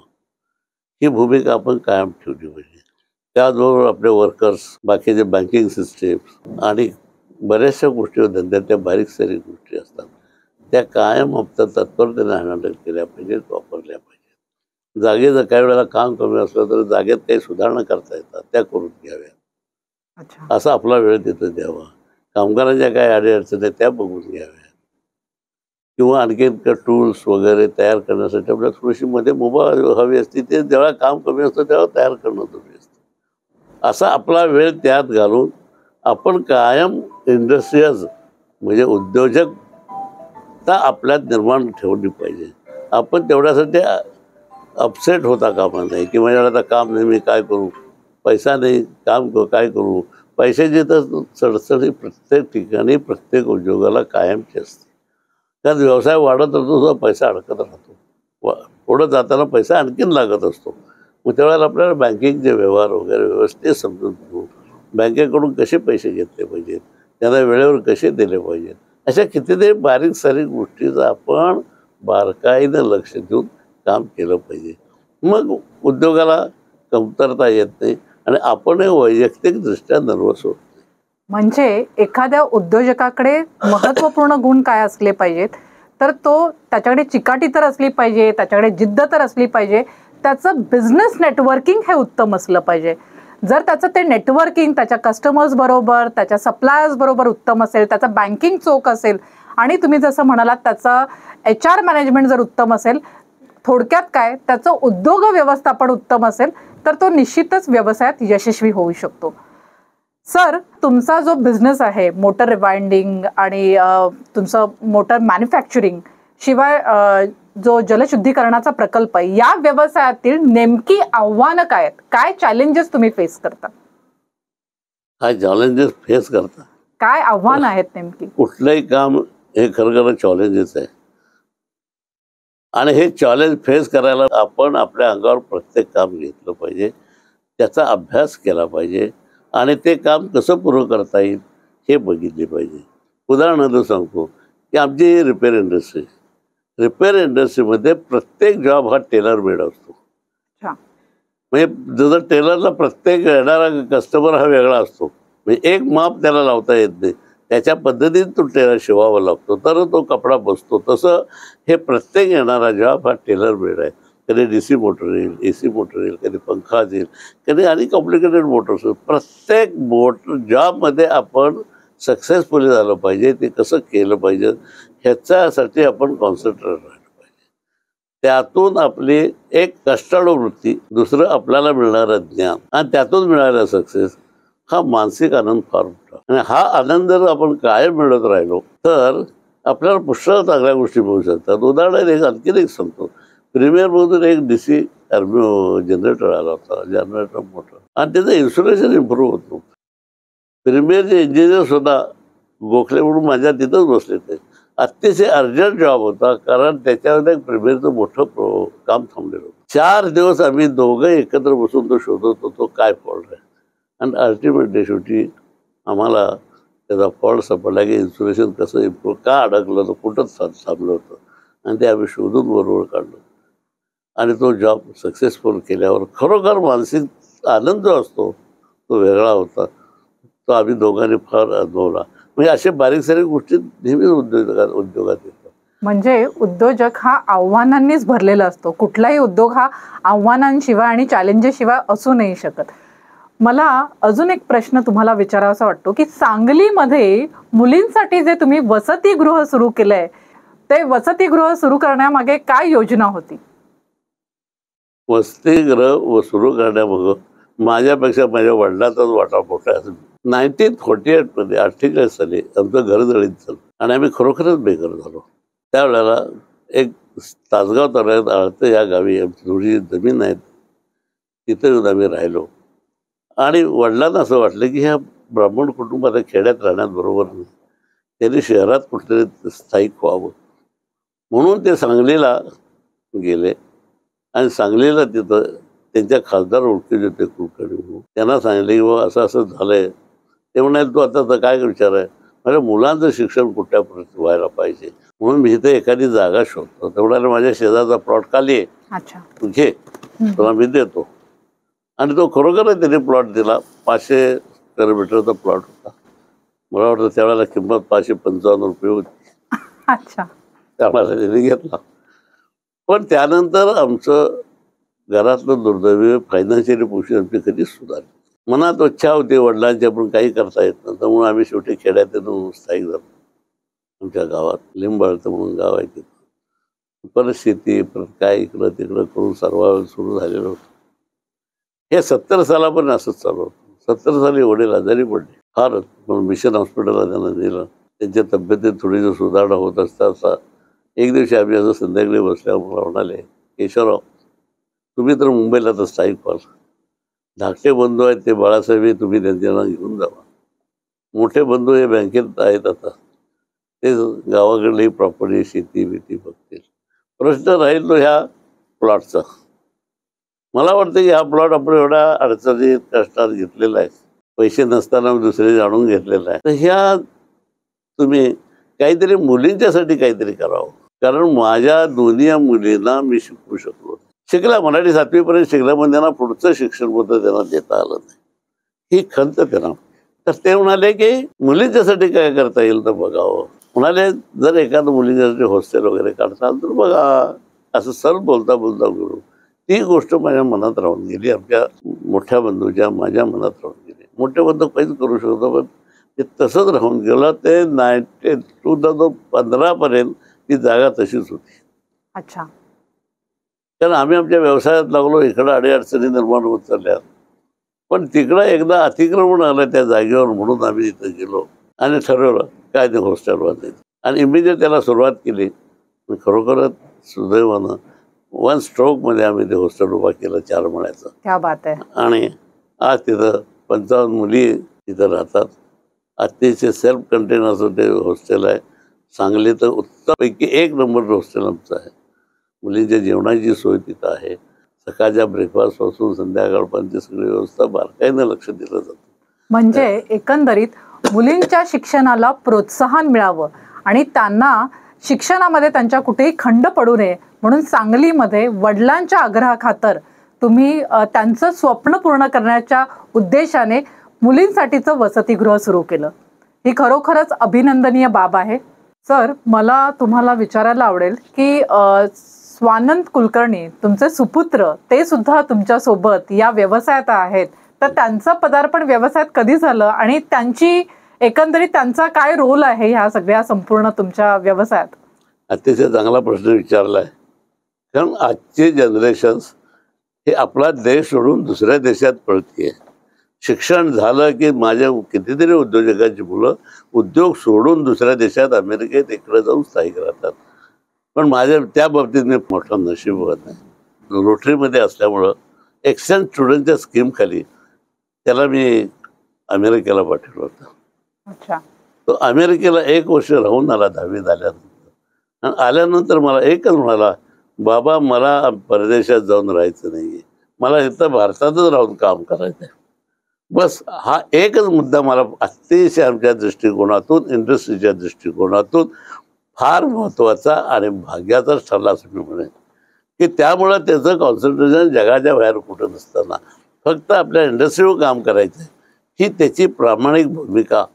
[SPEAKER 3] ही भूमिका आपण कायम ठेवली पाहिजे. त्याचबरोबर आपले वर्कर्स, बाकीचे बँकिंग सिस्टीम आणि बऱ्याचशा गोष्टी धंद्यातल्या बारीक सारीक गोष्टी असतात त्या कायम हप्ता तत्परतेने हँडल केल्या पाहिजेत, वापरल्या पाहिजेत. जागेचं काही वेळेला काम कमी असलं तर जागेत काही सुधारणा करता येतात त्या करून घ्याव्या. असा आपला वेळ तिथं द्यावा. कामगारांच्या काय अडीअडचणी त्या बघून घ्याव्या. किंवा आणखी टूल्स वगैरे तयार करण्यासाठी आपल्या कृषीमध्ये मुभा हवी असते, ते जेव्हा काम कमी असतं तेव्हा तयार करणं तुम्ही असतं. असा आपला वेळ त्यात घालून आपण कायम इंडस्ट्रीज म्हणजे उद्योजकता आपल्यात निर्माण ठेवली पाहिजे. आपण तेवढ्यासाठी अपसेट होता कामा नाही की माझ्याकडे आता काम नाही, मी काय करू, पैसा नाही, काम काय करू. पैशाची तर चढचढी प्रत्येक ठिकाणी प्रत्येक उद्योगाला कायमची असते. त्यात व्यवसाय वाढत राहतो सुद्धा पैसा अडकत राहतो. पुढं जाताना पैसा आणखीन लागत असतो. मग त्यावेळेला आपल्याला बँकिंगचे व्यवहार वगैरे व्यवस्थित समजून घेऊ, बँकेकडून कसे पैसे घेतले पाहिजेत, त्यांना वेळेवर कसे दिले पाहिजेत, अशा कितीतरी बारीक सारीक गोष्टीचं आपण बारकाईनं लक्ष देऊन काम केलं पाहिजे. मग उद्योगाला कमतरता येत नाही आणि आपणही वैयक्तिकदृष्ट्या नर्वस होत नाही.
[SPEAKER 1] म्हणजे एखाद्या उद्योजकाकडे महत्त्वपूर्ण गुण काय असले पाहिजेत तर त्याच्याकडे चिकाटी तर असली पाहिजे, त्याच्याकडे जिद्द तर असली पाहिजे, त्याचं बिझनेस नेटवर्किंग हे उत्तम असलं पाहिजे. जर त्याचं ते नेटवर्किंग त्याच्या कस्टमर्स बरोबर, त्याच्या सप्लायर्स बरोबर उत्तम असेल, त्याचं बँकिंग चोख असेल आणि तुम्ही जसं म्हणालात त्याचं HR मॅनेजमेंट जर उत्तम असेल, थोडक्यात काय त्याचं उद्योग व्यवस्थापन उत्तम असेल तर तो निश्चितच व्यवसायात यशस्वी होऊ शकतो. सर, तुमचा जो बिझनेस आहे मोटर रिवाइंडिंग आणि तुमचं मोटर मॅन्युफॅक्चरिंग शिवाय जो जलशुद्धीकरणाचा प्रकल्प आहे, या व्यवसायातील नेमकी आव्हानं काय आहेत? काय चॅलेंजेस तुम्ही फेस करता?
[SPEAKER 3] काय चॅलेंजेस फेस करता?
[SPEAKER 1] काय आव्हान आहेत नेमकी?
[SPEAKER 3] कुठलंही काम हे खरं चॅलेंजेस आहे आणि हे चॅलेंज फेस करायला आपण आपल्या अंगावर प्रत्येक काम घेतलं पाहिजे, त्याचा अभ्यास केला पाहिजे आणि ते काम कसं पूर्ण करता येईल हे बघितले पाहिजे. उदाहरणार्थ सांगतो की आमची रिपेअर इंडस्ट्रीमध्ये प्रत्येक जॉब हा टेलर मेड असतो. म्हणजे जसं टेलरला प्रत्येक येणारा कस्टमर हा वेगळा असतो, म्हणजे एक माप त्याला लावता येत नाही. त्याच्या पद्धतीने तो टेलर शिवावा लागतो तर तो कपडा बसतो. तसं हे प्रत्येक येणारा जॉब हा टेलर मेड आहे. कधी DC मोटर येईल, AC मोटर येईल, कधी पंखा येईल, कधी आणि कॉम्प्लिकेटेड मोटर्स. प्रत्येक जॉबमध्ये आपण सक्सेसफुली झालं पाहिजे. ते कसं केलं पाहिजे ह्याच्यासाठी आपण कॉन्सन्ट्रेट राहिलं पाहिजे. त्यातून आपली एक कष्टाळू वृत्ती, दुसरं आपल्याला मिळणारं ज्ञान आणि त्यातून मिळालेला सक्सेस हा मानसिक आनंद फार मोठा. आणि हा आनंद जर आपण कायम मिळत राहिलो तर आपल्याला पुष्कळ चांगल्या गोष्टी मिळू शकतात. उदाहरण एक आणखीन एक सांगतो. प्रीमियरमधून एक DC जनरेटर आला होता, जनरेटर मोटर, आणि त्याचं इन्स्टॉलेशन इम्प्रूव्ह होत नव्हतं. प्रीमियरचे इंजिनियर सुद्धा गोखले म्हणून माझ्या तिथंच बसले. ते अतिशय अर्जंट जॉब होता कारण त्याच्यामध्ये एक प्रीमियरचं मोठं काम थांबलेलं होतं. 4 दिवस आम्ही दोघं एकत्र बसून तो शोधत होतो काय फॉल्ट आहे. आणि अल्टिमेटली शेवटी आम्हाला त्याचा फॉल्ट सापडला की इन्स्टॉलेशन कसं इम्प्रूव्ह का अडकलं होतं, कुठंच थांबलं होतं. आणि ते आम्ही शोधून बरोबर काढलं आणि तो जॉब सक्सेसफुल केल्यावर खरोखर मानसिक आनंद जो असतो तो वेगळा होता. तो आम्ही दोघांनी फार अनुभवला. म्हणजे अशा बारीक सारीक गोष्टी नेहमीच उद्योगात येतात.
[SPEAKER 1] म्हणजे उद्योजक हा आव्हानांनीच भरलेला असतो. कुठलाही उद्योग हा आव्हानांशिवाय आणि चॅलेंजेसशिवाय असू नाही शकत. मला अजून एक प्रश्न तुम्हाला विचारावासा वाटतो की सांगलीमध्ये मुलींसाठी जे तुम्ही वसतिगृह सुरू केलंय ते वसतिगृह सुरू करण्यामागे काय योजना होती?
[SPEAKER 3] वसतिगृह सुरू करण्यामागं माझ्यापेक्षा माझ्या वडिलांचाच वाटा मोठा आहे. 1948 मध्ये 48 साली आमचं घर जळीत झालं आणि आम्ही खरोखरच बेघर झालो. त्यावेळेला एक तासगाव तालुक्यात आळते या गावी आमची थोडी जमीन आहे, तिथे येऊन आम्ही राहिलो. आणि वडिलांना असं वाटलं की ह्या ब्राह्मण कुटुंबात खेड्यात राहण्यात बरोबर नाही, त्यांनी शहरात कुठेतरी स्थायिक व्हावं म्हणून ते सांगलीला गेले. आणि सांगलीला तिथं त्यांच्या खासदार ओळखीचे होते कुलकर्णी म्हणून. त्यांना सांगितले की बाबा असं असं झालंय. ते म्हणाले तू आता काय विचार आहे. माझ्या मुलांचं शिक्षण कुठल्या व्हायला पाहिजे म्हणून मी इथे एखादी जागा शोधतो. तेवढ्याला माझ्या शेजारचा प्लॉट खाली आहे, तू घे, तुला मी देतो. आणि तो खरोखरच त्याने प्लॉट दिला. 500 स्क्वेअर मीटरचा प्लॉट होता. मला वाटतं त्यावेळेला किंमत 555 रुपये होती. त्यावेळेला त्याने घेतला. पण त्यानंतर आमचं घरातलं दुर्दैवी फायनान्शियली पोझिशन आमची कधीच सुधारली. मनात इच्छा होती वडिलांची आपण काही करता येत नव्हतं त्यामुळे आम्ही शेवटी खेड्यात येऊन स्थायिक झालो. आमच्या गावात लिंबाळतं म्हणून गाव आहे तिथं. परत शेती परत काय इकडं तिकडं करून सर्व सुरू झालेलं होतं. हे 70 सालापर्यंत असंच चालू होतं. 70 साली वडील आजारी पडले फारच. पण मिशन हॉस्पिटलला त्यांना दिलं. त्यांच्या तब्येतीत थोडीशी सुधारणा होत असता एक दिवशी आम्ही असं संध्याकाळी बसल्यावर मला म्हणाले, केशवराव तुम्ही तर मुंबईला तर स्थायिक व्हाल. धाकटे बंधू आहेत ते बाळासाहेब, तुम्ही त्यांच्याला घेऊन जावा. मोठे बंधू हे बँकेत आहेत आता, ते गावाकडली प्रॉपर्टी शेती बिती बघतील. प्रश्न राहील तो ह्या प्लॉटचा. मला वाटतं की हा प्लॉट आपण एवढ्या अडचणीत कष्टात घेतलेला आहे, पैसे नसताना दुसरे जाणून घेतलेला आहे. तर ह्या तुम्ही काहीतरी मुलींच्यासाठी काहीतरी करावं. कारण माझ्या दोन्ही मुलींना मी शिकवू शकलो. शिकला, मराठी 7वी पर्यंत शिकला, पण त्यांना पुढचं शिक्षण होतं त्यांना देता आलं नाही. ही खंत त्यांना. तर ते म्हणाले की मुलींच्यासाठी काय करता येईल तर बघावं. म्हणाले जर एखादं मुलींच्यासाठी हॉस्टेल वगैरे काढताल तर बघा. असं सर बोलता बोलता गुरु ती गोष्ट माझ्या मनात राहून गेली. आमच्या मोठ्या बंधूच्या माझ्या मनात राहून गेली. मोठे बंधू काहीच करू शकतो पण ते तसंच राहून गेलं. ते 2015 पर्यंत ती जागा तशीच होती.
[SPEAKER 1] अच्छा.
[SPEAKER 3] कारण आम्ही आमच्या व्यवसायात लागलो, इकडं अडीअडचणी निर्माण होत चालल्या. पण तिकडं एकदा अतिक्रमण आलं त्या जागेवर म्हणून आम्ही तिथं गेलो आणि ठरवलं काय ते हॉस्टेल बांधायचं. आणि इमिजिएट त्याला सुरुवात केली. खरोखरच सुदैवानं 1 स्ट्रोकमध्ये आम्ही ते हॉस्टेल उभा केलं 4 मळ्याचं.
[SPEAKER 1] क्या बात आहे.
[SPEAKER 3] आणि आज तिथं 55 मुली तिथं राहतात. अतिशय सेल्फ कंटेन असं ते हॉस्टेल आहे. सांगली तर उत्तमपैकी 1 नंबर हॉस्टेल आमचं आहे. मुलींच्या जेवणाची सोय तिथं आहे. सकाळच्या ब्रेकफास्टपासून संध्याकाळपर्यंत सगळी व्यवस्था बारकाईनं लक्ष दिलं जातं.
[SPEAKER 1] म्हणजे एकंदरीत मुलींच्या शिक्षणाला प्रोत्साहन मिळावं आणि त्यांना शिक्षणामध्ये त्यांच्या कुठेही खंड पडू नये म्हणून सांगलीमध्ये वडिलांच्या आग्रहाखातर तुम्ही त्यांचं स्वप्न पूर्ण करण्याच्या उद्देशाने मुलींसाठीचं वसतिगृह सुरू केलं. ही खरोखरच अभिनंदनीय बाब आहे. सर, मला तुम्हाला विचारायला आवडेल की स्वानंद कुलकर्णी तुमचे सुपुत्र ते सुद्धा तुमच्या सोबत या व्यवसायात आहेत, तर त्यांचं पदार्पण व्यवसायात कधी झालं आणि त्यांची एकंदरीत त्यांचा काय रोल आहे ह्या सगळ्या संपूर्ण तुमच्या व्यवसायात?
[SPEAKER 3] अतिशय चांगला प्रश्न विचारला आहे. कारण आजचे जनरेशन्स हे आपला देश सोडून दुसऱ्या देशात पळतीये. शिक्षण झालं की माझ्या कितीतरी उद्योजकांची मुलं उद्योग सोडून दुसऱ्या देशात अमेरिकेत इकडे जाऊन स्थायिक राहतात. पण माझ्या त्या बाबतीत मी मोठा नशीबवान आहे. रोटरीमध्ये असल्यामुळं एक्सचेंज स्टुडंटच्या स्कीमखाली त्याला मी अमेरिकेला पाठवलं होतं.
[SPEAKER 1] अच्छा.
[SPEAKER 3] तो अमेरिकेला 1 वर्ष राहून आला 10वी झाल्यानंतर. आणि आल्यानंतर मला एकच म्हणाला, बाबा मला परदेशात जाऊन राहायचं नाही, मला इथं भारतातच राहून काम करायचं आहे. बस हा एकच मुद्दा मला अतिशय आमच्या दृष्टिकोनातून, इंडस्ट्रीच्या दृष्टिकोनातून फार महत्त्वाचा आणि भाग्याचाच ठरला असं मी म्हणेन. की त्यामुळं त्याचं कॉन्सन्ट्रेशन जगाच्या बाहेर कुठं नसताना फक्त आपल्या इंडस्ट्रीवर काम करायचं आहे, ही त्याची प्रामाणिक भूमिका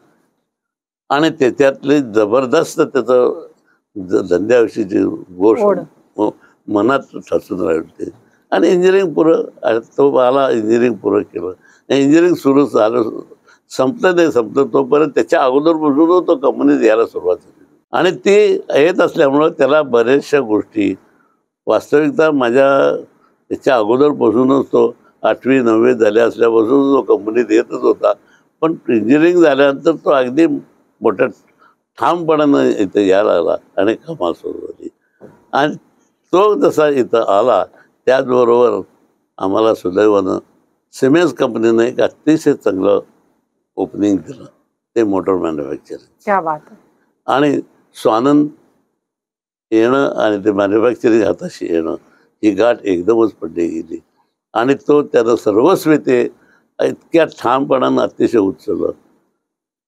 [SPEAKER 3] आणि त्याच्यातली जबरदस्त त्याचं धंद्याविषयीची गोष्ट मनात ठसून राहिली. आणि इंजिनिअरिंग पुरं तो मला इंजिनिअरिंग पुरं केलं. इंजिनिअरिंग सुरू झालं, संपलं नाही संपलं तोपर्यंत त्याच्या अगोदरपासून तो कंपनीत यायला सुरुवात झाली. आणि ती येत असल्यामुळं त्याला बऱ्याचशा गोष्टी वास्तविकता माझ्या त्याच्या अगोदरपासूनच तो 8वी 9वी झाल्या असल्यापासून तो कंपनीत येतच होता. पण इंजिनिअरिंग झाल्यानंतर तो अगदी मोठ्या ठामपणानं इथं यायला लागला आणि कामाला सुरू झाली. आणि तो जसा इथं आला त्याचबरोबर आम्हाला सुदैवानं सिमेन्स कंपनीनं एक अतिशय चांगलं ओपनिंग दिलं, ते मोटर मॅन्युफॅक्चरिंग.
[SPEAKER 1] क्या बात आहे. आणि
[SPEAKER 3] स्वानंद येणं आणि ते मॅन्युफॅक्चरिंग हाताशी येणं ही गाठ एकदमच पडली गेली. आणि तो त्यानं सर्वस्वी ते इतक्या ठामपणानं अतिशय उचललं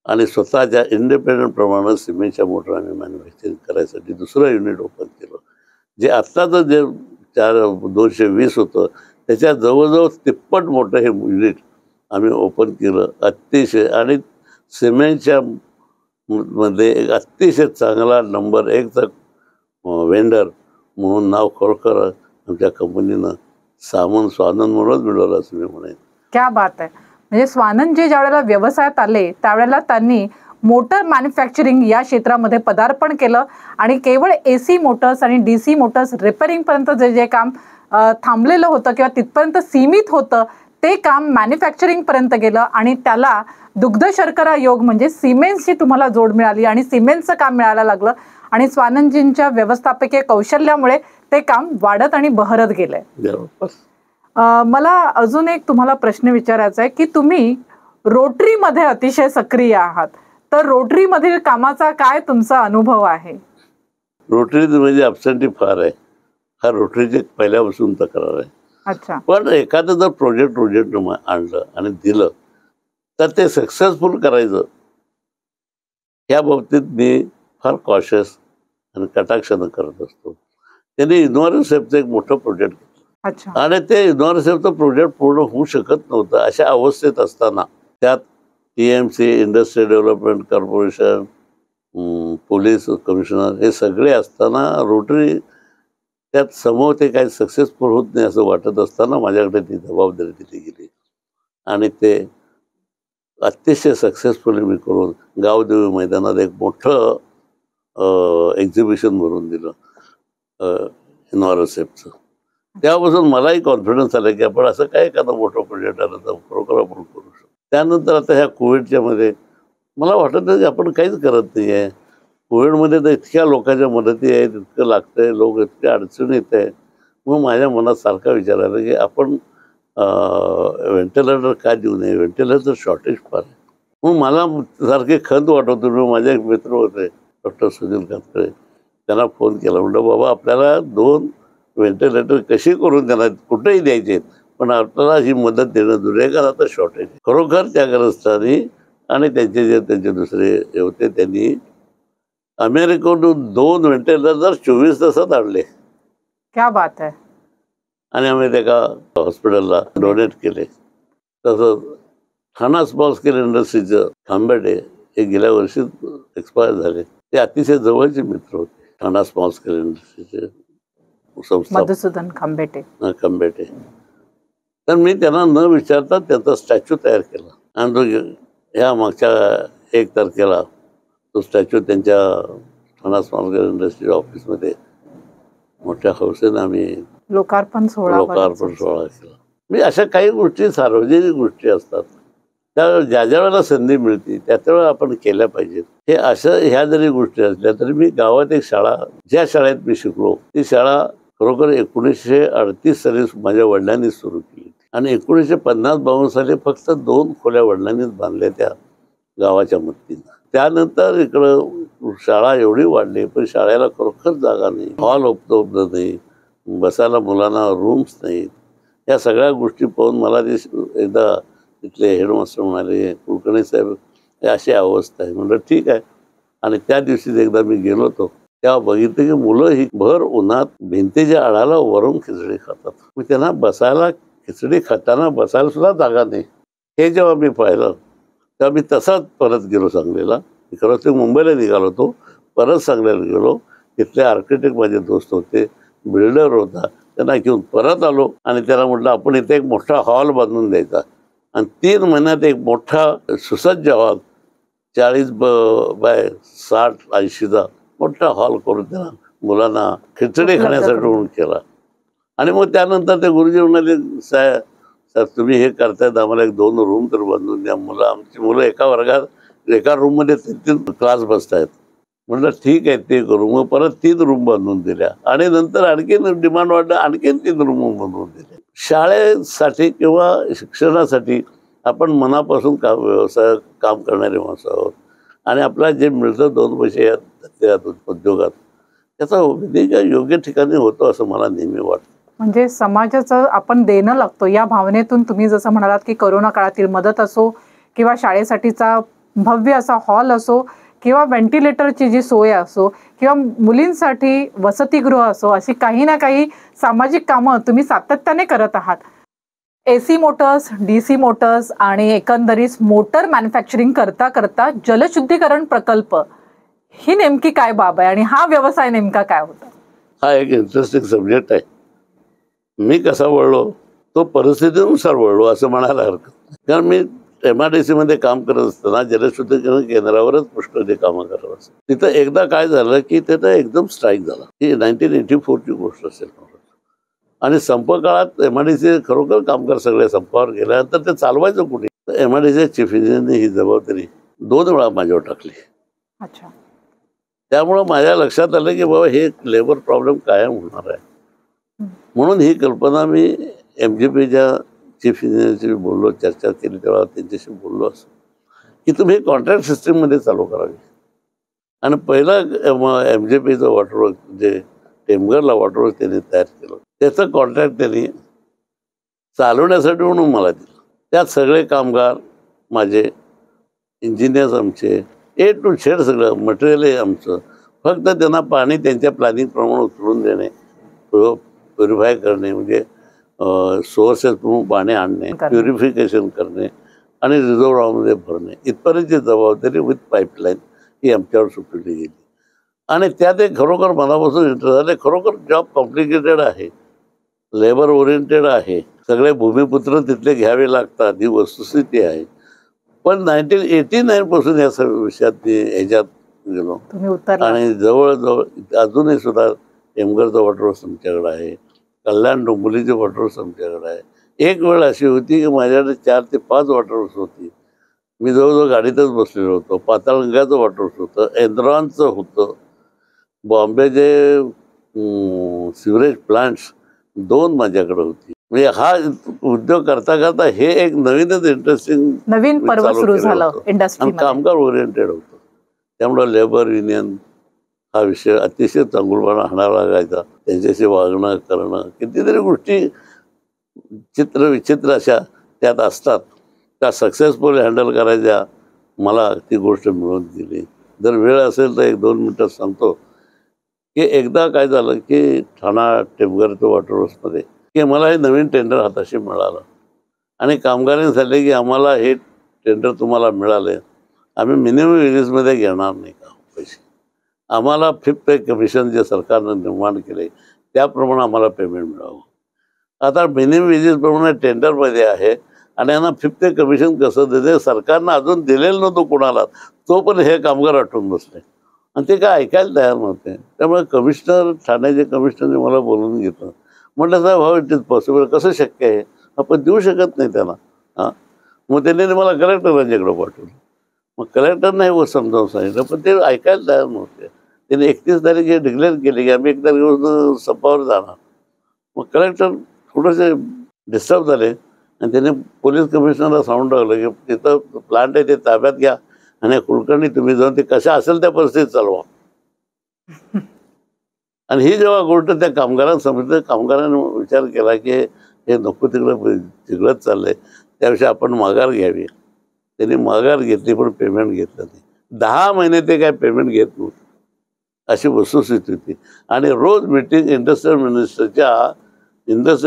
[SPEAKER 3] आणि स्वतःच्या इंडिपेंडंट प्रमाणात सिमेंटच्या मोटर आम्ही मॅन्युफॅक्चरिंग करायसाठी दुसरं युनिट ओपन केलं, जे आत्ताचं जे 220 होतं त्याच्या जवळजवळ 53 मोठं हे युनिट आम्ही ओपन केलं. अतिशय आणि सिमेंटच्या मध्ये एक अतिशय चांगला नंबर 1चा वेंडर म्हणून नाव खरोखर आमच्या कंपनीनं स्वानंद म्हणूनच मिळवलं असं मी म्हणेन.
[SPEAKER 1] क्या बात आहे. म्हणजे स्वानंद जे ज्यावेळेला व्यवसायात आले त्यावेळेला त्यांनी मोटर मॅन्युफॅक्चरिंग या क्षेत्रामध्ये पदार्पण केलं आणि केवळ AC मोटर्स आणि DC मोटर्स रिपेअरिंगपर्यंत जे काम थांबलेलं होतं किंवा तिथपर्यंत सीमित होतं ते काम मॅन्युफॅक्चरिंगपर्यंत गेलं आणि त्याला दुग्ध शर्करा योग म्हणजे सिमेंट्सची तुम्हाला जोड मिळाली आणि सिमेंटचं काम मिळायला लागलं आणि स्वानंदजींच्या व्यवस्थापकीय कौशल्यामुळे ते काम वाढत आणि बहरत गेलंय. मला अजून एक तुम्हाला प्रश्न विचारायचा आहे की तुम्ही रोटरीमध्ये अतिशय सक्रिय आहात, तर रोटरीमधील कामाचा काय तुमचा अनुभव आहे?
[SPEAKER 3] रोटरी म्हणजे ॲब्सेंटी फार आहे, हा रोटरीचे पहिल्यापासून तक्रार आहे.
[SPEAKER 1] अच्छा.
[SPEAKER 3] पण एखादं जर प्रोजेक्ट आणलं आणि दिलं तर ते सक्सेसफुल करायचं या बाबतीत मी फार कॉशियस आणि कटाक्षानं करत असतो. त्यांनी इनोव्हेटिव्हचं एक मोठं प्रोजेक्ट घेतलं.
[SPEAKER 1] अच्छा.
[SPEAKER 3] आणि ते इनोव्हेटिव्हचं प्रोजेक्ट पूर्ण होऊ शकत नव्हतं. अशा अवस्थेत असताना त्यात TMC, industrial development corporation, police commissioner हे सगळे असताना रोटरी त्यात समोर ते काही सक्सेसफुल होत नाही असं वाटत असताना माझ्याकडे ती जबाबदारी दिली गेली आणि ते अतिशय सक्सेसफुली मी करून गावदेवी मैदानात एक मोठं एक्झिबिशन भरून दिलं इनोव्हेटिव्हचं. त्यापासून मलाही कॉन्फिडन्स आला की आपण असं काय एखादं मोठं प्रोजेक्ट आलं तर खरोखर आपण करू शकतो. त्यानंतर आता ह्या कोविडच्या मध्ये मला वाटत नाही की आपण काहीच करत नाही आहे. कोविडमध्ये तर इतक्या लोकांच्या मदती आहेत, इतकं लागतंय, लोक इतक्या अडचणी येत आहे. मग माझ्या मनात सारखा विचार आला की आपण व्हेंटिलेटर का देऊ नये, व्हेंटिलेटर शॉर्टेज फार आहे. मग मला सारखे खंत वाटत होते. माझे एक मित्र होते डॉक्टर सुनील कातकळे, त्यांना फोन केला, म्हटलं बाबा आपल्याला 2 व्हेंटिलेटर कशी करून त्यांना कुठेही द्यायचे आहेत, पण आपल्याला ही मदत देणं दुर्या का आता शॉर्टेज. खरोखर त्या ग्रस्तांनी आणि त्यांचे दुसरे होते त्यांनी अमेरिकेतून 2 व्हेंटिलेटर 24 तासात आणले.
[SPEAKER 1] क्या बात आहे.
[SPEAKER 3] आणि आम्ही त्या हॉस्पिटलला डोनेट केले. तसंच ठाणा स्मॉल स्केल इंडस्ट्रीचं खांबेडे हे गेल्या वर्षी एक्सपायर झाले. ते अतिशय जवळचे मित्र होते. ठाणा स्मॉल स्केल इंडस्ट्रीचे संस्था
[SPEAKER 1] मधुसूदन खंबेटे.
[SPEAKER 3] खंबेटे. तर मी त्यांना न विचारता त्यांचा स्टॅच्यू तयार केला आणि तो ह्या मागच्या 1 तारखेला तो स्टॅच्यू त्यांच्या ठाणा स्मॉल स्केल इंडस्ट्री ऑफिसमध्ये मोठ्या हौसेने आम्ही
[SPEAKER 1] लोकार्पण सोहळा
[SPEAKER 3] केला. मी अशा काही गोष्टी सार्वजनिक गोष्टी असतात त्या ज्या ज्या वेळेला संधी मिळते त्या वेळेला आपण केल्या पाहिजेत. हे असं ह्या जरी गोष्टी असल्या तरी मी गावात एक शाळा, ज्या शाळेत मी शिकलो ती शाळा खरोखर 1938 साली माझ्या वडिलांनी सुरू केली आणि 1950-52 साली फक्त 2 खोल्या वडिलांनीच बांधल्या त्या गावाच्या मदतीनं. त्यानंतर इकडं शाळा एवढी वाढली पण शाळेला खरोखर जागा नाही, हॉल उपलब्ध नाही, बसायला मुलांना रूम्स नाहीत. या सगळ्या गोष्टी पाहून मला ते एकदा तिथले हेडमास्टर म्हणाले, कुलकर्णी साहेब अशी अवस्था आहे. म्हटलं ठीक आहे. आणि त्या दिवशी एकदा मी गेलो होतो तेव्हा बघितलं की मुलं ही भर उन्हात भिंतीच्या आडाला वरून खिचडी खातात. मी त्यांना बसायला, खिचडी खाताना बसायला सुद्धा जागा नाही. हे जेव्हा मी पाहिलं तेव्हा मी तसाच परत गेलो सांगलीला. खरंच मुंबईला निघालो होतो, परत सांगलीला गेलो. तिथले आर्किटेक्ट माझे दोस्त होते, बिल्डर होता, त्यांना घेऊन परत आलो आणि त्याला म्हटलं आपण इथे एक मोठा हॉल बांधून द्यायचा आणि 3 महिन्यात एक मोठा सुसज्ज हॉल 40 बाय 60-80चा मोठा हॉल करून त्याला मुलांना खिचडी खाण्यासाठी म्हणून केला. आणि मग त्यानंतर ते गुरुजी म्हणाले, साहेब तुम्ही हे करतायत आम्हाला 1-2 रूम तर बांधून द्या. आमची मुलं एका वर्गात एका रूममध्ये 3 क्लास बसतायत. म्हटलं ठीक आहे ते करू. मग परत 3 रूम बांधून दिल्या आणि नंतर आणखीन डिमांड वाढलं, आणखीन 3 रूम बांधून दिल्या. शाळेसाठी किंवा शिक्षणासाठी आपण मनापासून काम करणारे माणसं आहोत आणि आपल्याला जे मिळतं 2 पैसे या उद्योगात त्याचा विनियोग योग्य ठिकाणी होतो असं मला नेहमी वाटतं.
[SPEAKER 1] म्हणजे समाजाचं आपण देणं लागतो या भावनेतून तुम्ही जसं म्हणालात की करोना काळातील मदत असो किंवा शाळेसाठीचा भव्य असा हॉल असो किंवा व्हेंटिलेटरची जी सोय असो किंवा मुलींसाठी वसतिगृह असो, अशी काही ना काही सामाजिक कामं तुम्ही सातत्याने करत आहात. AC मोटर्स, DC मोटर्स आणि एकंदरीत मोटर मॅन्युफॅक्चरिंग करता करता जलशुद्धीकरण प्रकल्प ही नेमकी काय बाब आहे आणि हा व्यवसाय नेमका काय होता?
[SPEAKER 3] हा एक इंटरेस्टिंग सब्जेक्ट आहे. मी कसा वळलो तो परिस्थितीनुसार वळलो असं म्हणायला हरकत नाही. कारण मी MIDC मध्ये काम करत असताना जलशुद्धीकरण केंद्रावरच पुष्कळ कामं करत असत. तिथं एकदा काय झालं की तिथं एकदम स्ट्राईक झाला. ही 1984ची गोष्ट असेल आणि संप काळात MIDC खरोखर कामगार सगळे संपावर गेल्यानंतर ते चालवायचं कुठे? MIDC चीफ इंजिनियरने ही जबाबदारी 2 वेळा माझ्यावर टाकली.
[SPEAKER 1] अच्छा.
[SPEAKER 3] त्यामुळं माझ्या लक्षात आलं की बाबा हे लेबर प्रॉब्लेम कायम होणार आहे. म्हणून ही कल्पना मी MGPच्या चीफ इंजिनियरशी बोललो, चर्चा केली, तेव्हा त्यांच्याशी बोललो असं की तुम्ही कॉन्ट्रॅक्ट सिस्टीममध्ये चालू करावी. आणि पहिला MGPचं वॉटरवर्क जे टेमघरला वॉटरवर्क त्यांनी तयार केलं त्याचं कॉन्ट्रॅक्ट त्यांनी चालवण्यासाठी म्हणून मला दिलं. त्यात सगळे कामगार माझे, इंजिनियर्स आमचे, A to Z सगळं मटेरियल आमचं. फक्त त्यांना पाणी त्यांच्या प्लॅनिंगप्रमाणे उचलून देणे, प्युरिफाय करणे म्हणजे सोर्सेस पाणी आणणे, प्युरिफिकेशन करणे आणि रिझर्व्हरमध्ये भरणे इथपर्यंतची जबाबदारी विथ पाईपलाईन ही आमच्यावर सोपवली गेली. आणि त्यात एक खरोखर मनापासून इंटरेस्ट झाले. खरोखर जॉब कॉम्प्लिकेटेड आहे, लेबर ओरिएंटेड आहे, सगळे भूमिपुत्र तिथले घ्यावे लागतात, ही वस्तुस्थिती आहे. पण 1989 पासून या विषयात मी ह्याच्यात गेलो आणि जवळजवळ अजूनही सुद्धा टेमघरचं वॉटरवर्क्स आमच्याकडे आहे, कल्याण डोंबिवलीचे वॉटरवर्क्स आमच्याकडे आहे. एक वेळ अशी होती की माझ्याकडे 4 ते 5 वॉटरवर्क्स होती. मी जवळजवळ गाडीतच बसलेलो होतो. पाताळगंगाचं वॉटरवर्क्स होतं, एनरॉनचं होतं, बॉम्बेचे सिवरेज प्लांट्स 2 माझ्याकडे होती. म्हणजे हा उद्योग करता करता हे एक नवीनच इंटरेस्टिंग
[SPEAKER 1] नवीन पर्व सुरू झालं इंडस्ट्री.
[SPEAKER 3] कामगार ओरिएंटेड होतं. त्यामुळं लेबर युनियन हा विषय अतिशय चांगुलपणा हाणावा लागायचा. त्यांच्याशी वागणं करणं कितीतरी गोष्टी विचित्र अशा त्यात असतात त्या सक्सेसफुल हँडल करायच्या. मला ती गोष्ट मिळवून दिली. जर वेळ असेल तर 1-2 मिनटात सांगतो की एकदा काय झालं की ठाणा टेमघरचं वॉटरवर्क्समध्ये की मला हे नवीन टेंडर हाताशी मिळालं आणि कामगारांनी सांगितले की आम्हाला हे टेंडर तुम्हाला मिळाले आम्ही मिनिमम वेजेसमध्ये घेणार नाही का पैसे. आम्हाला 5th पे कमिशन जे सरकारनं निर्माण केले त्याप्रमाणे आम्हाला पेमेंट मिळावं. आता मिनिमम वेजेसप्रमाणे टेंडरमध्ये आहे आणि यांना 5th पे कमिशन कसं देते सरकारनं अजून दिलेलं नव्हतं कोणाला, तो पण हे कामगार आठवून बसले आणि ते काय ऐकायला तयार नव्हते. त्यामुळे कमिशनर ठाण्याचे कमिशनरने मला बोलवून घेतलं. म्हटलं साहेब हाऊ इट इज पॉसिबल, कसं शक्य आहे, आपण देऊ शकत नाही त्याला. हां, मग त्यांनी मला कलेक्टरांच्याकडे पाठवलं. मग कलेक्टरने हे समजावून सांगितलं पण ते ऐकायला तयार नव्हते. त्यांनी 31 तारीख हे डिक्लेअर केली की आम्ही 1 तारखेपासून संपावर जाणार. मग कलेक्टर थोडेसे डिस्टर्ब झाले आणि त्याने पोलीस कमिशनरला सांगून टाकलं की तिथं प्लांट आहे ते ताब्यात घ्या आणि कुलकर्णी तुम्ही जाऊन ते कशा असेल त्या परिस्थितीत चालवा. आणि ही जेव्हा गोष्ट त्या कामगारांना समजलं, कामगारांनी विचार केला की हे नको तिकडं तिकडंच चाललंय, त्याविषयी आपण माघार घ्यावी. त्यांनी माघार घेतली पण पेमेंट घेतलं नाही. 10 महिने ते काय पेमेंट घेत नव्हते अशी वस्तुस्थिती होती. आणि रोज मीटिंग इंडस्ट्रियल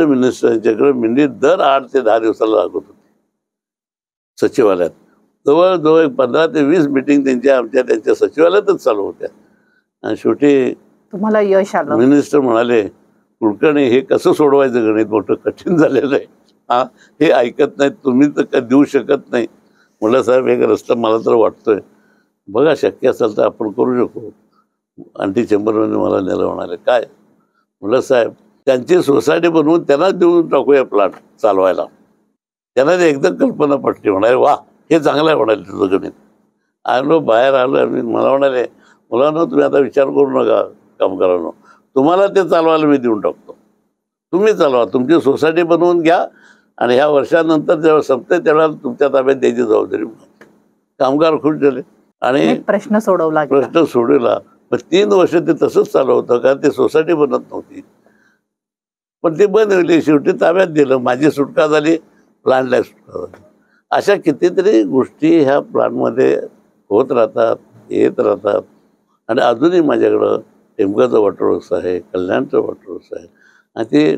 [SPEAKER 3] मिनिस्टरांच्याकडे मिनिट दर 8 ते 10 दिवसाला लागत होती सचिवालयात. जवळजवळ 15 ते 20 मीटिंग त्यांच्या सचिवालयातच चालू होत्या. आणि शेवटी
[SPEAKER 1] तुम्हाला यश आलं.
[SPEAKER 3] मिनिस्टर म्हणाले कुलकर्णी हे कसं सोडवायचं गणित मोठं कठीण झालेलं आहे. हा, हे ऐकत नाहीत, तुम्ही तर काय देऊ शकत नाही. म्हटलं साहेब एक रस्ता मला तर वाटतोय, बघा शक्य असेल तर आपण करू शकू. आंटी चेंबरमध्ये मला नेलं, म्हणाले काय. म्हटलं साहेब त्यांची सोसायटी बनवून त्यांना देऊन टाकूया प्लॉट चालवायला. त्यांना ते एकदम कल्पना पटली. म्हणाले वा हे चांगलं आहे म्हणाले तुझं गणित. आलो बाहेर आलो आम्ही. मला म्हणाले मुलांनो तुम्ही आता विचार करू नका कामगारांनो, तुम्हाला ते चालवायला मी देऊन टाकतो, तुम्ही चालवा, तुमची सोसायटी बनवून घ्या आणि ह्या वर्षानंतर जेव्हा संपते तेव्हा तुमच्या ताब्यात द्यायची जबाबदारी. कामगार खुश झाले आणि
[SPEAKER 1] प्रश्न सोडवला.
[SPEAKER 3] पण 3 वर्ष ते तसंच चालू होतं कारण ते सोसायटी बनत नव्हती. पण ती बनवली, शेवटी ताब्यात दिलं, माझी सुटका झाली, प्लांटला सुटका झाली. अशा कितीतरी गोष्टी ह्या प्लांटमध्ये होत राहतात, येत राहतात. आणि अजूनही माझ्याकडं टेमकाचं वॉटरवर्क्स आहे, कल्याणचं वॉटरवर्क्स आहे आणि ते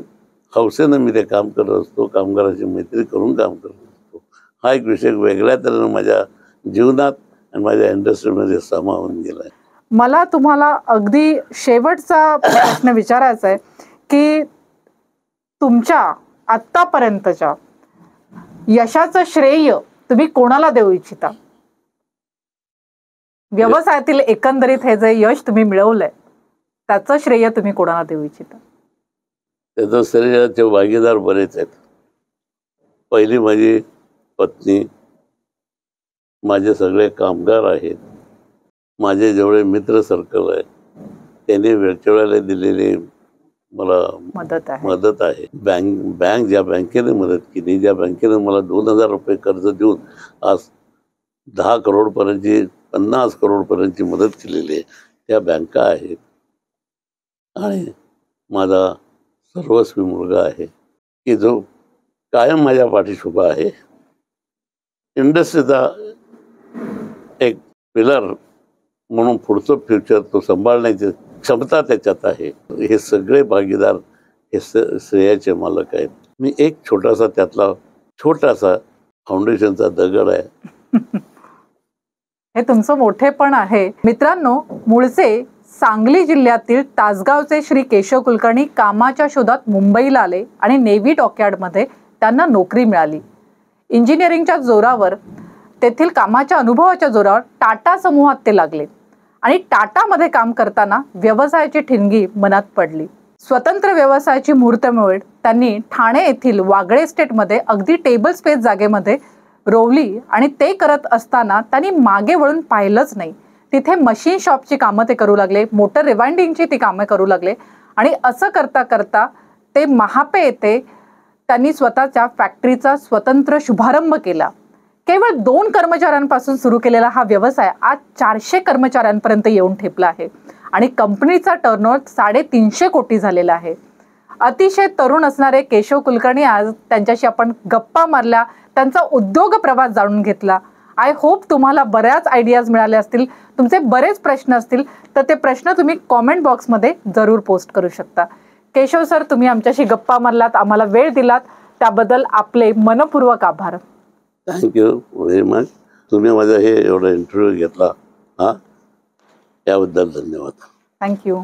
[SPEAKER 3] हौसेनं मी ते काम करत असतो, कामगाराची मैत्री करून काम करत असतो. हा एक विषय वेगळ्या तऱ्हेनं माझ्या जीवनात आणि माझ्या इंडस्ट्रीमध्ये सामावून गेला आहे.
[SPEAKER 1] मला तुम्हाला अगदी शेवटचा प्रश्न विचारायचा आहे की तुमच्या आत्तापर्यंतच्या यशाचं श्रेय तुम्ही कोणाला देऊ इच्छिता? व्यवसायातील एकंदरीत हे जे यश तुम्ही मिळवलंय त्याचं श्रेय तुम्ही कोणाला देऊ इच्छिता?
[SPEAKER 3] त्याचं श्रेयाचे भागीदार बरेच आहेत. पहिली माझी पत्नी, माझे सगळे कामगार आहेत, माझे जेवढे मित्र सर्कल आहे त्यांनी वेळच्या वेळेला दिलेली मला मदत आहे. बँक ज्या बँकेने मदत केली, ज्या बँकेने मला 2000 रुपये कर्ज देऊन आज 10 करोडपर्यंतची 50 करोडपर्यंतची मदत केलेली आहे, त्या बँका आहेत. आणि माझा सर्वस्वी मुलगा आहे की जो कायम माझ्या पाठीशी उभा आहे. इंडस्ट्रीचा एक पिलर म्हणून पुढचं फ्युचर तो सांभाळण्याची क्षमता त्याच्यात आहे. हे सगळे भागीदार हे श्रेयाचे मालक आहेत. मी एक त्यातला छोटासा फाउंडेशनचा दगड आहे.
[SPEAKER 1] हे तुमचं मोठेपण आहे. मित्रांनो, मूळचे सांगली जिल्ह्यातील तासगावचे श्री केशव कुलकर्णी कामाच्या शोधात मुंबईला आले आणि नेव्ही डॉकयार्डमध्ये त्यांना नोकरी मिळाली. इंजिनिअरिंगच्या जोरावर, तेथील कामाच्या अनुभवाच्या जोरावर टाटा समूहात ते लागले आणि टाटामध्ये काम करताना व्यवसायाची ठिणगी मनात पडली. स्वतंत्र व्यवसायाची मुहूर्तमेळ त्यांनी ठाणे येथील वागळे एस्टेटमध्ये अगदी टेबल स्पेस जागेमध्ये रोवली आणि ते करत असताना त्यांनी मागे वळून पाहिलंच नाही. तिथे मशीन शॉपची कामं ते करू लागले, मोटर रिवाइंडिंगची ती कामं करू लागले आणि असं करता करता ते महापे येथे त्यांनी स्वतःच्या फॅक्टरीचा स्वतंत्र शुभारंभ केला. केवळ 2 कर्मचाऱ्यांपासून सुरू केलेला हा व्यवसाय आज 400 कर्मचाऱ्यांपर्यंत येऊन ठेपला आहे आणि कंपनीचा टर्नओव्हर 350 कोटी झालेला आहे. अतिशय तरुण असणारे केशव कुलकर्णी आज त्यांच्याशी आपण गप्पा मारल्या, त्यांचा उद्योग प्रवास जाणून घेतला. आय होप तुम्हाला बऱ्याच आयडियाज मिळाल्या असतील. तुमचे बरेच प्रश्न असतील तर ते प्रश्न तुम्ही कॉमेंट बॉक्समध्ये जरूर पोस्ट करू शकता. केशव सर, तुम्ही आमच्याशी गप्पा मारलात, आम्हाला वेळ दिलात, त्याबद्दल आपले मनपूर्वक आभार.
[SPEAKER 3] Thank you very much. तुम्ही माझा हे एवढा इंटरव्ह्यू घेतला, हां, याबद्दल धन्यवाद.
[SPEAKER 1] थँक्यू.